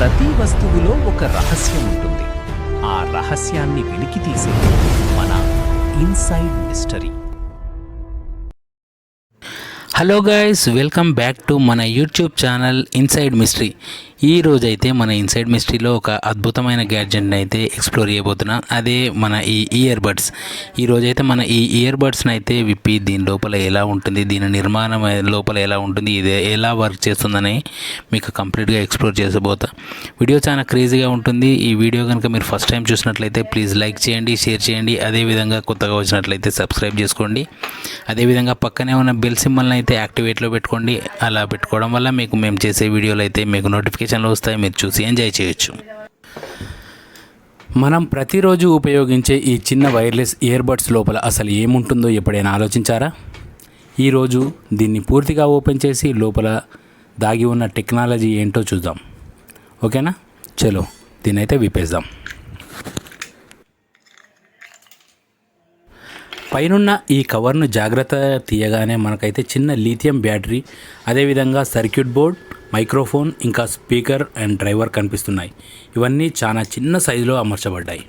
ప్రతి వస్తువులో ఒక రహస్యం ఉంటుంది. ఆ రహస్యాన్ని వెలికితీసే మన inside mystery. Hello guys, welcome back to మన యూట్యూబ్ ఛానల్ ఇన్సైడ్ మిస్టరీ. ఈ రోజైతే మన ఇన్సైడ్ మిస్టరీలో ఒక అద్భుతమైన గ్యాడ్జెట్ని అయితే ఎక్స్ప్లోర్ చేయబోతున్నాం. అదే మన ఈ ఇయర్ బడ్స్. ఈరోజైతే మన ఈ ఇయర్ బడ్స్ని అయితే విప్పి దీని లోపల ఎలా ఉంటుంది, దీని నిర్మాణం లోపల ఎలా ఉంటుంది, ఇది ఎలా వర్క్ చేస్తుందని మీకు కంప్లీట్గా ఎక్స్ప్లోర్ చేసబోతా. వీడియో చాలా క్రేజీగా ఉంటుంది. ఈ వీడియో కనుక మీరు ఫస్ట్ టైం చూసినట్లయితే ప్లీజ్ లైక్ చేయండి, షేర్ చేయండి. అదేవిధంగా కొత్తగా వచ్చినట్లయితే సబ్స్క్రైబ్ చేసుకోండి. అదేవిధంగా పక్కనే ఉన్న బెల్ సింబల్ని అయితే యాక్టివేట్లో పెట్టుకోండి. అలా పెట్టుకోవడం వల్ల మీకు మేము చేసే వీడియోలు అయితే మీకు నోటిఫికేషన్లు వస్తాయి, మీరు చూసి ఎంజాయ్ చేయొచ్చు. మనం ప్రతిరోజు ఉపయోగించే ఈ చిన్న వైర్లెస్ ఇయర్ బడ్స్ లోపల అసలు ఏముంటుందో ఎప్పుడైనా ఆలోచించారా? ఈరోజు దీన్ని పూర్తిగా ఓపెన్ చేసి లోపల దాగి ఉన్న టెక్నాలజీ ఏంటో చూద్దాం. ఓకేనా? చలో దీన్ని అయితే విప్పేద్దాం. పైనున్న ఈ కవర్ను జాగ్రత్త తీయగానే మనకైతే చిన్న లిథియం బ్యాటరీ, అదేవిధంగా సర్క్యూట్ బోర్డ్, మైక్రోఫోన్, ఇంకా స్పీకర్ అండ్ డ్రైవర్ కనిపిస్తున్నాయి. ఇవన్నీ చాలా చిన్న సైజులో అమర్చబడ్డాయి.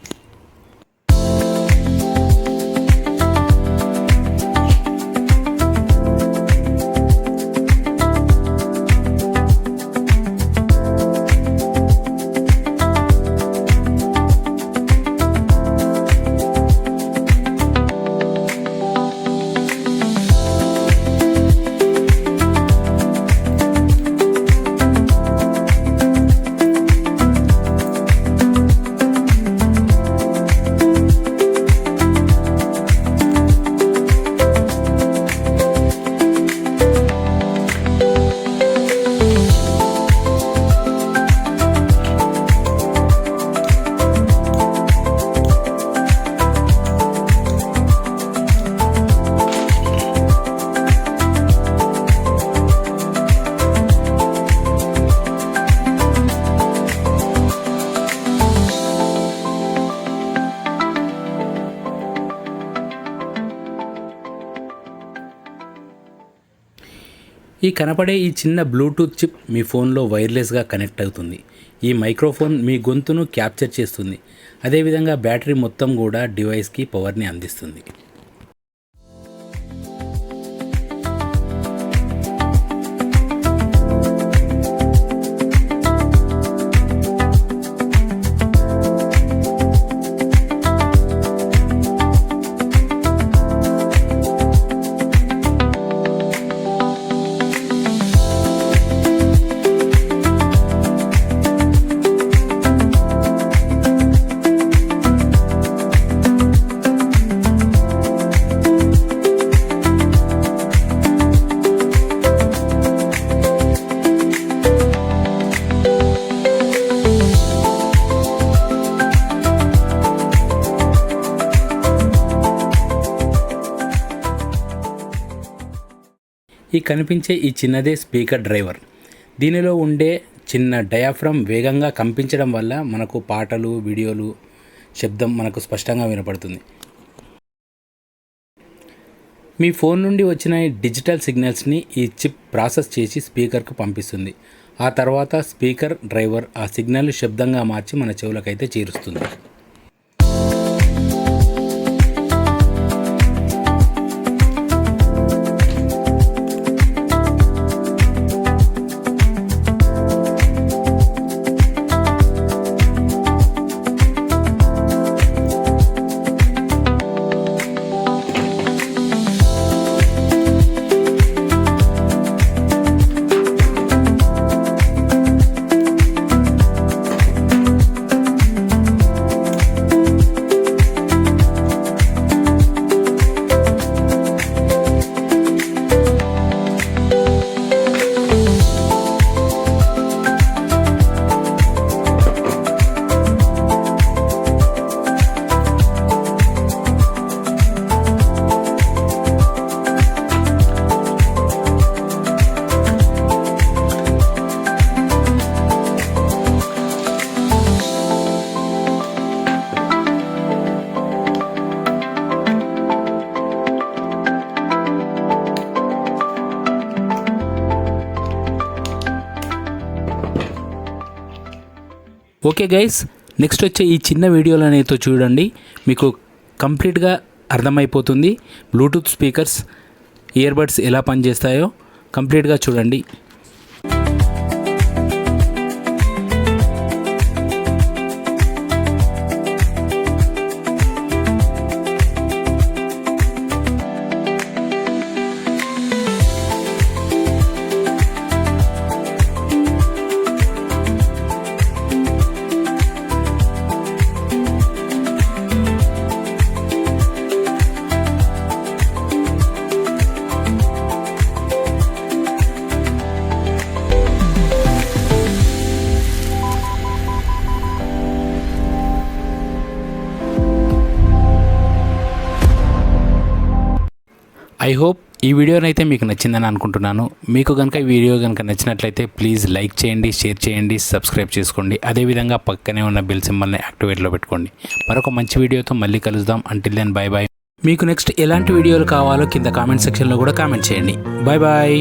ఈ కనపడే ఈ చిన్న బ్లూటూత్ చిప్ మీ ఫోన్లో వైర్లెస్గా కనెక్ట్ అవుతుంది. ఈ మైక్రోఫోన్ మీ గొంతును క్యాప్చర్ చేస్తుంది. అదేవిధంగా బ్యాటరీ మొత్తం కూడా డివైస్కి పవర్ని అందిస్తుంది. ఈ కనిపించే ఈ చిన్నదే స్పీకర్ డ్రైవర్. దీనిలో ఉండే చిన్న డయాఫ్రమ్ వేగంగా కంపించడం వల్ల మనకు పాటలు, వీడియోలు శబ్దం మనకు స్పష్టంగా వినపడుతుంది. మీ ఫోన్ నుండి వచ్చిన డిజిటల్ సిగ్నల్స్ని ఈ చిప్ ప్రాసెస్ చేసి స్పీకర్కు పంపిస్తుంది. ఆ తర్వాత స్పీకర్ డ్రైవర్ ఆ సిగ్నల్ శబ్దంగా మార్చి మన చెవులకైతే చేరుస్తుంది. ఓకే గైస్, నెక్స్ట్ వచ్చే ఈ చిన్న వీడియోలనేతో చూడండి, మీకు కంప్లీట్గా అర్థమైపోతుంది బ్లూటూత్ స్పీకర్స్ ఇయర్బడ్స్ ఎలా పనిచేస్తాయో కంప్లీట్గా చూడండి. ఐ హోప్ ఈ వీడియోనైతే మీకు నచ్చిందని అనుకుంటున్నాను. మీకు కనుక ఈ వీడియో కనుక నచ్చినట్లయితే ప్లీజ్ లైక్ చేయండి, షేర్ చేయండి, సబ్స్క్రైబ్ చేసుకోండి. అదేవిధంగా పక్కనే ఉన్న బెల్ సింబల్ని యాక్టివేట్లో పెట్టుకోండి. మరొక మంచి వీడియోతో మళ్ళీ కలుద్దాం. Until then bye bye. మీకు నెక్స్ట్ ఎలాంటి వీడియోలు కావాలో కింద కామెంట్ సెక్షన్లో కూడా కామెంట్ చేయండి. Bye bye.